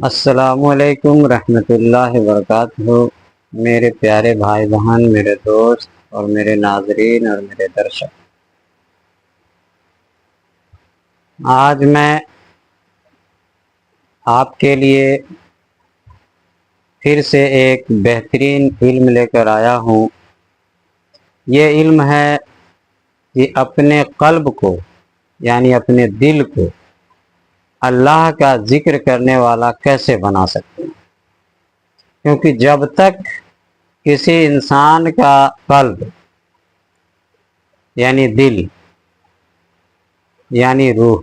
السلام علیکم ورحمۃ اللہ وبرکاتہ۔ میرے پیارے بھائی بہن، میرے دوست اور میرے ناظرین اور میرے درشک، آج میں آپ کے لیے پھر سے ایک بہترین علم لے کر آیا ہوں۔ یہ علم ہے کہ اپنے قلب کو یعنی اپنے دل کو اللہ کا ذکر کرنے والا کیسے بنا سکتے ہیں، کیونکہ جب تک کسی انسان کا قلب یعنی دل یعنی روح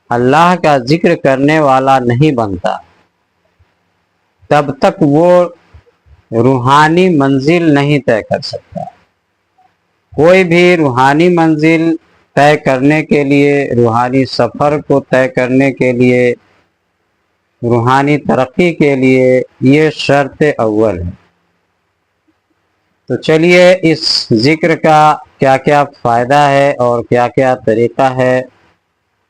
اللہ کا ذکر کرنے والا نہیں بنتا، تب تک وہ روحانی منزل نہیں طے کر سکتا۔ کوئی بھی روحانی منزل طے کرنے کے لیے، روحانی سفر کو طے کرنے کے لیے، روحانی ترقی کے لیے یہ شرط اول ہے۔ تو چلیے اس ذکر کا کیا کیا فائدہ ہے اور کیا کیا طریقہ ہے،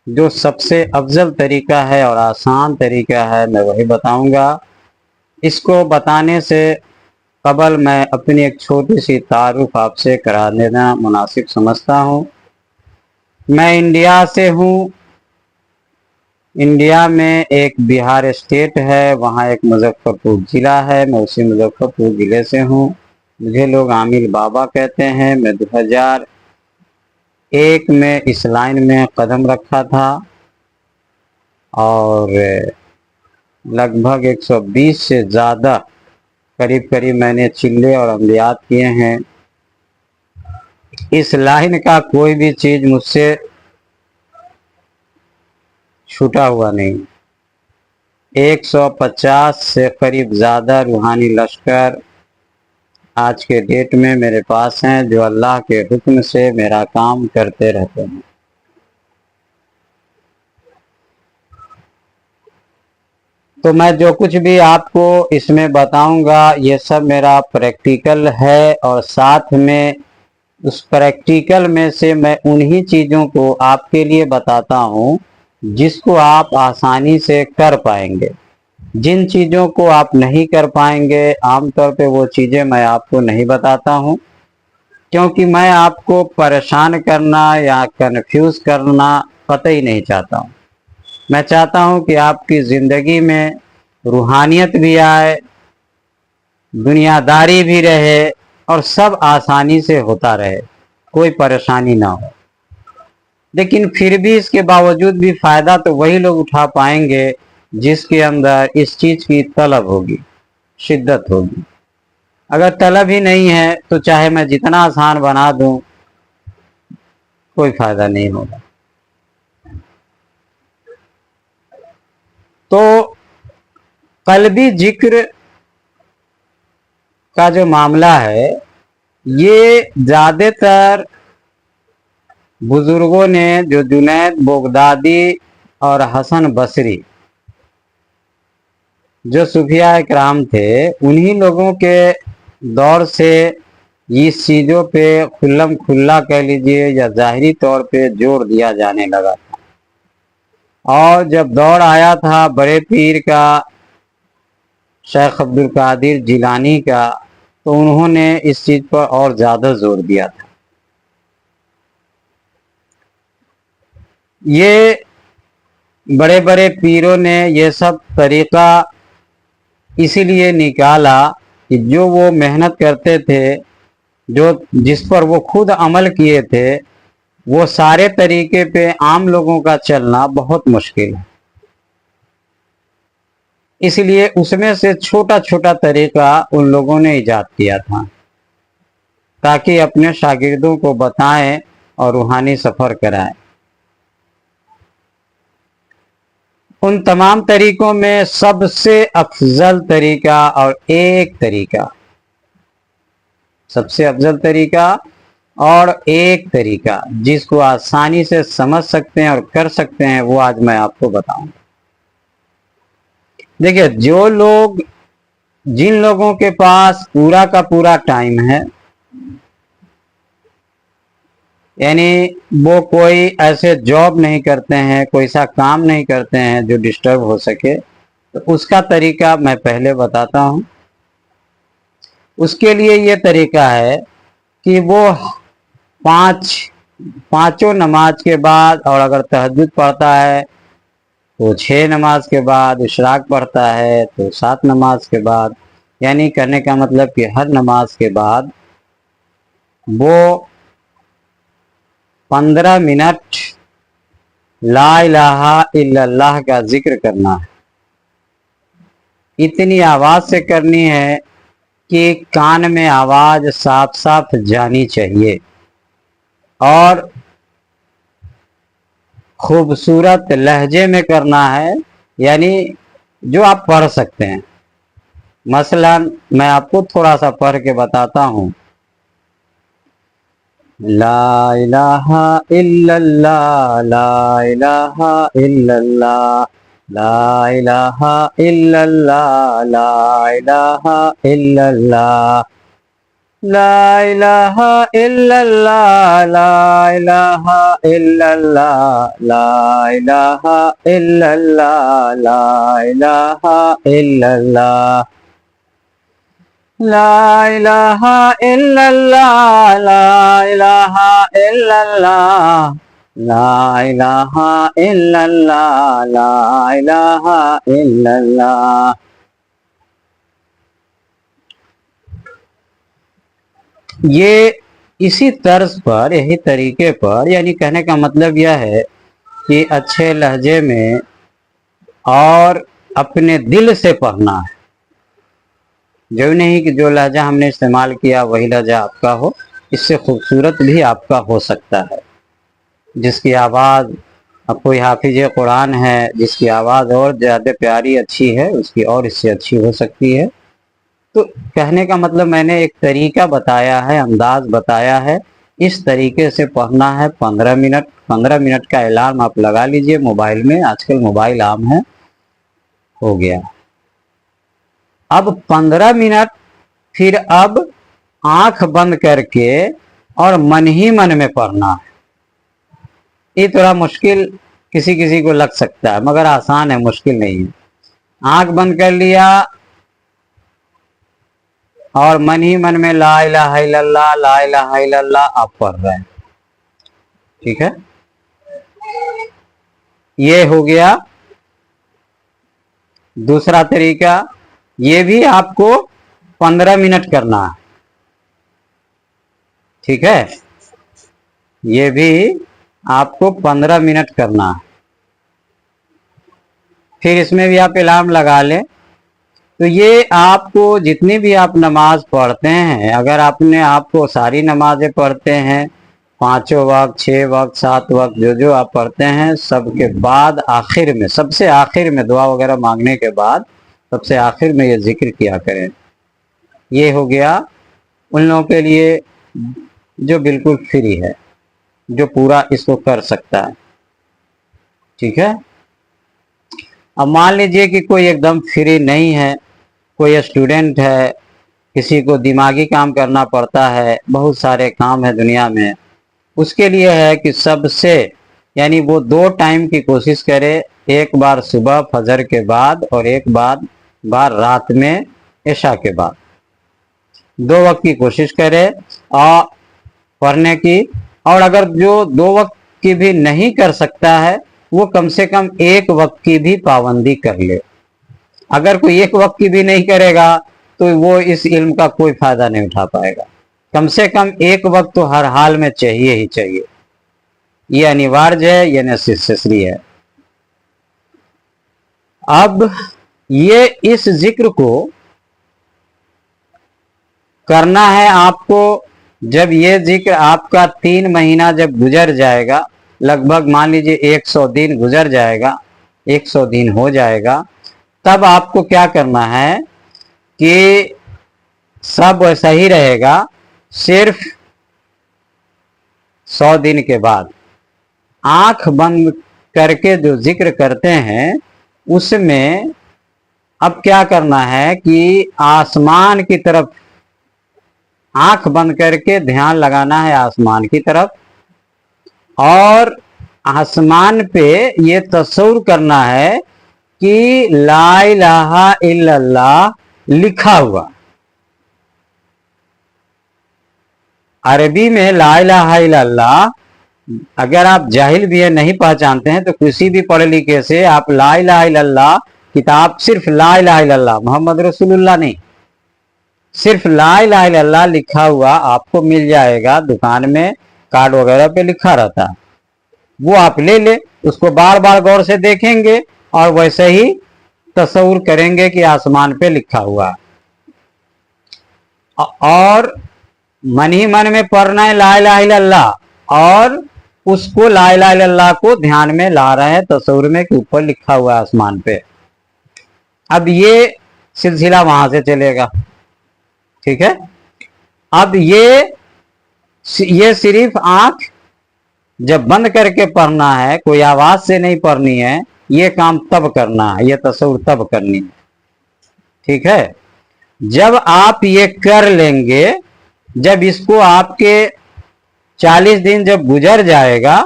جو سب سے افضل طریقہ ہے اور آسان طریقہ ہے، میں وہی بتاؤں گا۔ اس کو بتانے سے قبل میں اپنی ایک چھوٹی سی تعارف آپ سے کرا دینا مناسب سمجھتا ہوں۔ میں انڈیا سے ہوں۔ انڈیا میں ایک بہار اسٹیٹ ہے، وہاں ایک مظفر پور ضلع ہے، میں اسی مظفر پور ضلع سے ہوں۔ مجھے لوگ عامل بابا کہتے ہیں۔ میں 2001 میں اس لائن میں قدم رکھا تھا اور لگ بھگ 120 سے زیادہ قریب میں نے چلے اور عملیات کیے ہیں۔ اس لائن کا کوئی بھی چیز مجھ سے چھوٹا ہوا نہیں۔ 150 سے قریب زیادہ روحانی لشکر آج کے ڈیٹ میں میرے پاس ہیں، جو اللہ کے حکم سے میرا کام کرتے رہتے ہیں۔ تو میں جو کچھ بھی آپ کو اس میں بتاؤں گا یہ سب میرا پریکٹیکل ہے، اور ساتھ میں اس پریکٹیکل میں سے میں انہی چیزوں کو آپ کے لیے بتاتا ہوں جس کو آپ آسانی سے کر پائیں گے۔ جن چیزوں کو آپ نہیں کر پائیں گے، عام طور پہ وہ چیزیں میں آپ کو نہیں بتاتا ہوں، کیونکہ میں آپ کو پریشان کرنا یا کنفیوز کرنا قطعی نہیں چاہتا ہوں۔ میں چاہتا ہوں کہ آپ کی زندگی میں روحانیت بھی آئے، دنیا داری بھی رہے، اور سب آسانی سے ہوتا رہے، کوئی پریشانی نہ ہو۔ لیکن پھر بھی اس کے باوجود بھی فائدہ تو وہی لوگ اٹھا پائیں گے جس کے اندر اس چیز کی طلب ہوگی، شدت ہوگی۔ اگر طلب ہی نہیں ہے تو چاہے میں جتنا آسان بنا دوں کوئی فائدہ نہیں ہوگا۔ تو قلبی ذکر کا جو معاملہ ہے، یہ زیادہ تر بزرگوں نے، جو جنید بغدادی اور حسن بصری جو صوفیاء کرام تھے، انہی لوگوں کے دور سے اس چیزوں پہ کھلم کھلا کہہ لیجئے یا ظاہری طور پہ زور دیا جانے لگا تھا۔ اور جب دور آیا تھا بڑے پیر کا، شیخ عبد القادر جیلانی کا، تو انہوں نے اس چیز پر اور زیادہ زور دیا تھا۔ یہ بڑے بڑے پیروں نے یہ سب طریقہ اسی لیے نکالا کہ جو وہ محنت کرتے تھے، جس پر وہ خود عمل کیے تھے، وہ سارے طریقے پہ عام لوگوں کا چلنا بہت مشکل ہے۔ اس لیے اس میں سے چھوٹا چھوٹا طریقہ ان لوگوں نے ایجاد کیا تھا، تاکہ اپنے شاگردوں کو بتائیں اور روحانی سفر کرائیں۔ ان تمام طریقوں میں سب سے افضل طریقہ اور ایک طریقہ، سب سے افضل طریقہ اور ایک طریقہ جس کو آسانی سے سمجھ سکتے ہیں اور کر سکتے ہیں، وہ آج میں آپ کو بتاؤں گا۔ دیکھیے، جن لوگوں کے پاس پورا کا پورا ٹائم ہے، یعنی وہ کوئی ایسے جاب نہیں کرتے ہیں، کوئی ایسا کام نہیں کرتے ہیں جو ڈسٹرب ہو سکے، तो उसका तरीका मैं पहले बताता हूँ। उसके लिए ये तरीका है कि वो पांचों नमाज के बाद, और अगर तहज्जुद पढ़ता है तो 6 नमाज के बाद, इशराक पढ़ता है तो 7 नमाज के बाद, यानी कहने का मतलब कि हर नमाज के बाद वो 15 मिनट ला इलाहा इल्लल्लाह का जिक्र करना है। इतनी आवाज से करनी है कि कान में आवाज साफ साफ जानी चाहिए, और खूबसूरत लहजे में करना है, यानी जो आप पढ़ सकते हैं। मसलन मैं आपको थोड़ा सा पढ़ के बताता हूँ। ला इलाहा इल्लल्लाह, ला इलाहा इल्लल्लाह, ला इलाहा इल्लल्लाह, ला इलाहा इल्लल्लाह, ला इलाहा इल्लल्लाह, ला इलाहा इल्लल्लाह, ला इलाहा इल्लल्लाह, ला इलाहा इल्लल्लाह, ला इलाहा इल्लल्लाह, ला इलाहा इल्लल्लाह, ला इलाहा इल्लल्लाह, ला इलाहा इल्लल्लाह। ये इसी तर्ज पर, यही तरीके पर, यानी कहने का मतलब यह है कि अच्छे लहजे में और अपने दिल से पढ़ना है। जो नहीं कि जो लहजा हमने इस्तेमाल किया वही लहजा आपका हो, इससे खूबसूरत भी आपका हो सकता है। जिसकी आवाज़, अब कोई हाफिज कुरान है जिसकी आवाज़ और ज़्यादा प्यारी अच्छी है, उसकी और इससे अच्छी हो सकती है। तो कहने का मतलब मैंने एक तरीका बताया है, अंदाज बताया है, इस तरीके से पढ़ना है। 15 मिनट, 15 मिनट का अलार्म आप लगा लीजिए मोबाइल में, आजकल मोबाइल आम है, हो गया। अब 15 मिनट फिर अब आंख बंद करके और मन ही मन में पढ़ना है। ये थोड़ा मुश्किल किसी किसी को लग सकता है, मगर आसान है, मुश्किल नहीं है। आंख बंद कर लिया और मन ही मन में ला इलाहा इल्लल्लाह, ला इलाहा इल्लल्लाह आप पढ़ रहे हैं, ठीक है। ये हो गया दूसरा तरीका। ये भी आपको 15 मिनट करना है, ठीक है। ये भी आपको 15 मिनट करना है। फिर इसमें भी आप अलार्म लगा लें। तो ये आपको जितनी भी आप नमाज पढ़ते हैं, अगर आपने आपको सारी नमाजें पढ़ते हैं, 5 वक्त, 6 वक्त, 7 वक्त, जो जो आप पढ़ते हैं, सबके बाद आखिर में, सबसे आखिर में दुआ वगैरह मांगने के बाद सबसे आखिर में ये जिक्र किया करें। ये हो गया उन लोगों के लिए जो बिल्कुल फ्री है, जो पूरा इसको कर सकता है, ठीक है। अब मान लीजिए कि कोई एकदम फ्री नहीं है, कोई स्टूडेंट है, किसी को दिमागी काम करना पड़ता है, बहुत सारे काम है दुनिया में, उसके लिए है कि सबसे, यानी वो 2 टाइम की कोशिश करे, एक बार सुबह फजर के बाद और एक बार रात में इशा के बाद, 2 वक्त की कोशिश करे और पढ़ने की। और अगर जो 2 वक्त की भी नहीं कर सकता है, वो कम से कम 1 वक्त की भी पाबंदी कर ले। अगर कोई 1 वक्त की भी नहीं करेगा तो वो इस इल्म का कोई फायदा नहीं उठा पाएगा। कम से कम 1 वक्त तो हर हाल में चाहिए ही चाहिए, ये अनिवार्य है, ये नेसेसरी है। अब ये इस जिक्र को करना है आपको। जब ये जिक्र आपका 3 महीना जब गुजर जाएगा, लगभग मान लीजिए 100 दिन गुजर जाएगा, 100 दिन हो जाएगा, तब आपको क्या करना है कि सब वैसा ही रहेगा। सिर्फ 100 दिन के बाद आंख बंद करके जो जिक्र करते हैं, उसमें अब क्या करना है कि आसमान की तरफ आंख बंद करके ध्यान लगाना है, आसमान की तरफ, और आसमान पे ये तस्वीर करना है कि ला इलाहा इल्लल्लाह लिखा हुआ। अरबी में ला इलाहा इल्लल्लाह, अगर आप जाहिल भी है नहीं पहचानते हैं तो किसी भी पढ़े लिखे से आप ला इलाहा इल्लल्लाह किताब, सिर्फ ला इलाहा इल्लल्लाह मोहम्मद रसूलुल्लाह नहीं, सिर्फ ला इलाहा इल्लल्लाह लिखा हुआ आपको मिल जाएगा। दुकान में कार्ड वगैरह पे लिखा रहता है, वो आप ले ले, उसको बार बार गौर से देखेंगे और वैसे ही तस्वुर करेंगे कि आसमान पे लिखा हुआ, और मन ही मन में पढ़ना है ला इलाहा इल्लल्लाह, और उसको ला इलाहा इल्लल्लाह को ध्यान में ला रहे हैं तस्वुर में कि ऊपर लिखा हुआ है आसमान पे। अब ये सिलसिला वहां से चलेगा, ठीक है। अब ये सिर्फ आंख जब बंद करके पढ़ना है, कोई आवाज से नहीं पढ़नी है, ये काम तब करना है, ये तस्वुर तब करनी है, ठीक है। जब आप ये कर लेंगे, जब इसको आपके 40 दिन जब गुजर जाएगा,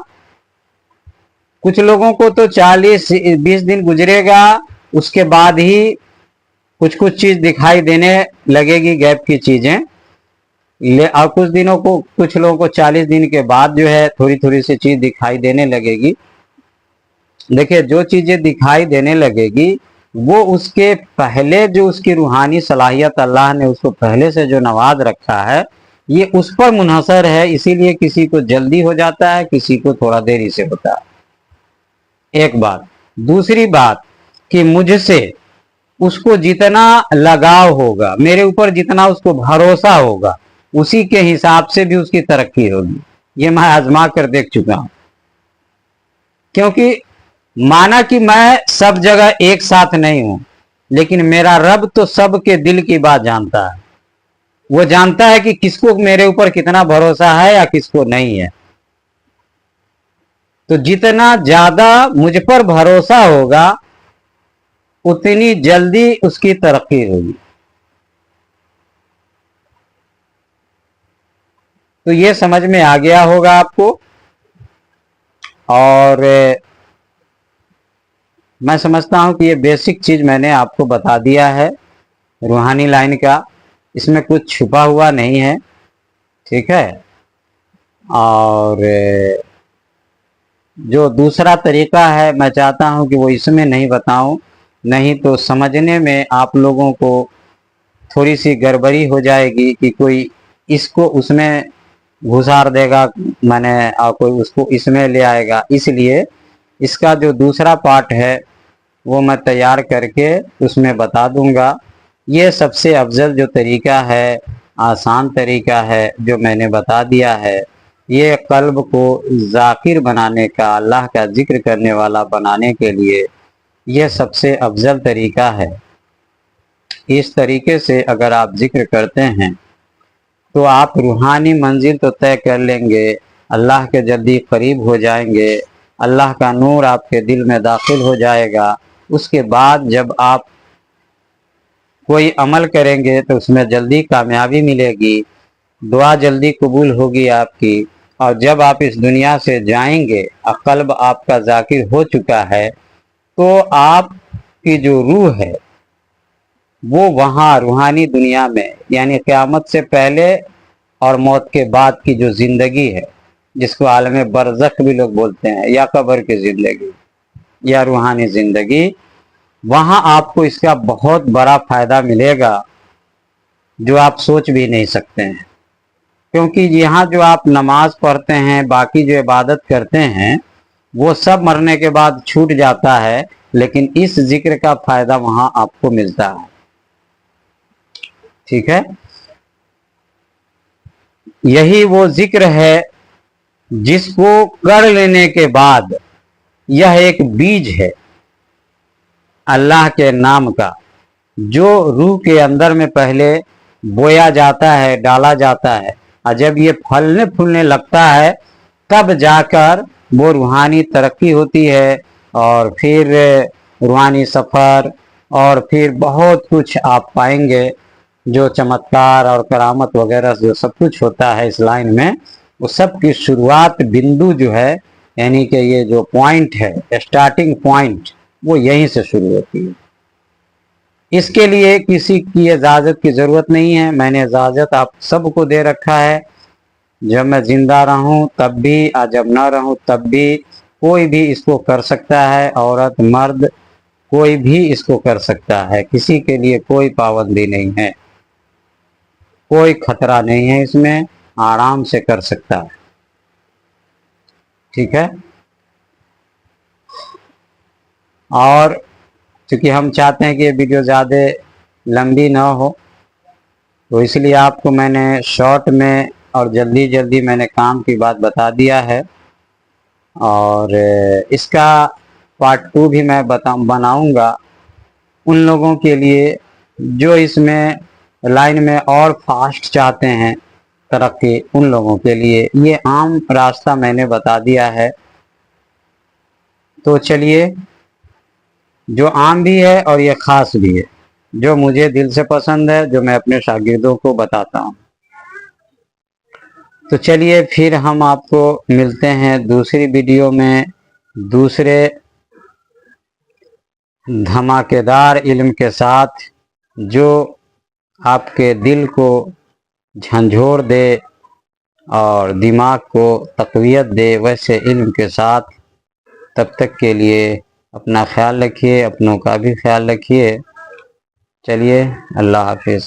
कुछ लोगों को तो 40-20 दिन गुजरेगा, उसके बाद ही कुछ कुछ चीज दिखाई देने लगेगी, गैप की चीजें, और कुछ लोगों को 40 दिन के बाद जो है थोड़ी थोड़ी सी चीज दिखाई देने लगेगी। देखिए, जो चीजें दिखाई देने लगेगी वो उसके पहले जो उसकी रूहानी सलाहियत अल्लाह ने उसको पहले से जो नवाज रखा है, ये उस पर मुनहसर है। इसीलिए किसी को जल्दी हो जाता है, किसी को थोड़ा देरी से होता है, एक बात। दूसरी बात कि मुझसे उसको जितना लगाव होगा, मेरे ऊपर जितना उसको भरोसा होगा, उसी के हिसाब से भी उसकी तरक्की होगी। ये मैं आजमा कर देख चुका हूं, क्योंकि माना कि मैं सब जगह एक साथ नहीं हूं, लेकिन मेरा रब तो सबके दिल की बात जानता है। वो जानता है कि किसको मेरे ऊपर कितना भरोसा है या किसको नहीं है। तो जितना ज्यादा मुझ पर भरोसा होगा, उतनी जल्दी उसकी तरक्की होगी। तो ये समझ में आ गया होगा आपको। और मैं समझता हूं कि ये बेसिक चीज मैंने आपको बता दिया है रूहानी लाइन का, इसमें कुछ छुपा हुआ नहीं है, ठीक है। और जो दूसरा तरीका है, मैं चाहता हूं कि वो इसमें नहीं बताऊं, नहीं तो समझने में आप लोगों को थोड़ी सी गड़बड़ी हो जाएगी कि कोई इसको उसमें घुसार देगा, मैंने, और कोई उसको इसमें ले आएगा। इसलिए इसका जो दूसरा पार्ट है वो मैं तैयार करके उसमें बता दूंगा। ये सबसे अफजल जो तरीका है, आसान तरीका है, जो मैंने बता दिया है, ये कल्ब को जाकिर बनाने का, अल्लाह का जिक्र करने वाला बनाने के लिए ये सबसे अफजल तरीका है। इस तरीके से अगर आप जिक्र करते हैं तो आप रूहानी मंजिल तो तय कर लेंगे, अल्लाह के जल्दी करीब हो जाएंगे, अल्लाह का नूर आपके दिल में दाखिल हो जाएगा। उसके बाद जब आप कोई अमल करेंगे तो उसमें जल्दी कामयाबी मिलेगी, दुआ जल्दी कबूल होगी आपकी। और जब आप इस दुनिया से जाएंगे, कल्ब आपका जाकिर हो चुका है, तो आपकी जो रूह है वो वहाँ रूहानी दुनिया में, यानी क़यामत से पहले और मौत के बाद की जो ज़िंदगी है, जिसको आलम बरज़ख भी लोग बोलते हैं, या कब्र की ज़िंदगी या रूहानी ज़िंदगी, वहाँ आपको इसका बहुत बड़ा फ़ायदा मिलेगा जो आप सोच भी नहीं सकते हैं। क्योंकि यहाँ जो आप नमाज पढ़ते हैं, बाकी जो इबादत करते हैं, वो सब मरने के बाद छूट जाता है, लेकिन इस जिक्र का फ़ायदा वहाँ आपको मिलता है, ठीक है। यही वो जिक्र है जिसको कर लेने के बाद यह एक बीज है अल्लाह के नाम का, जो रूह के अंदर में पहले बोया जाता है, डाला जाता है, और जब ये फलने फूलने लगता है तब जाकर वो रूहानी तरक्की होती है, और फिर रूहानी सफ़र, और फिर बहुत कुछ आप पाएंगे, जो चमत्कार और करामत वगैरह जो सब कुछ होता है इस लाइन में, वो सब की शुरुआत बिंदु जो है, यानी कि ये जो पॉइंट है, स्टार्टिंग पॉइंट, وہ یہیں سے شروع ہوتی ہے۔ اس کے لیے کسی کی اجازت کی ضرورت نہیں ہے، میں نے اجازت آپ سب کو دے رکھا ہے۔ جب میں زندہ رہوں تب بھی اور جب نہ رہوں تب بھی کوئی بھی اس کو کر سکتا ہے، عورت مرد کوئی بھی اس کو کر سکتا ہے، کسی کے لیے کوئی پابندی نہیں ہے، کوئی خطرہ نہیں ہے، اس میں آرام سے کر سکتا ہے، ٹھیک ہے۔ اور چونکہ ہم چاہتے ہیں کہ یہ ویڈیو زیادہ لمبی نہ ہو، تو اس لیے آپ کو میں نے شارٹ میں اور جلدی جلدی میں نے کام کی بات بتا دیا ہے، اور اس کا پارٹ 2 بھی میں بناؤں گا ان لوگوں کے لیے جو اس میں لائن میں اور فاسٹ چاہتے ہیں ترقی، ان لوگوں کے لیے یہ عام راستہ میں نے بتا دیا ہے۔ تو چلیے، جو عام بھی ہے اور یہ خاص بھی ہے، جو مجھے دل سے پسند ہے، جو میں اپنے شاگردوں کو بتاتا ہوں۔ تو چلیے پھر ہم آپ کو ملتے ہیں دوسری ویڈیو میں، دوسرے دھماکے دار علم کے ساتھ، جو آپ کے دل کو جھنجھوڑ دے اور دماغ کو تقویت دے ویسے علم کے ساتھ۔ تب تک کے لیے اپنا خیال رکھیے، اپنوں کا بھی خیال رکھیے۔ چلیے، اللہ حافظ۔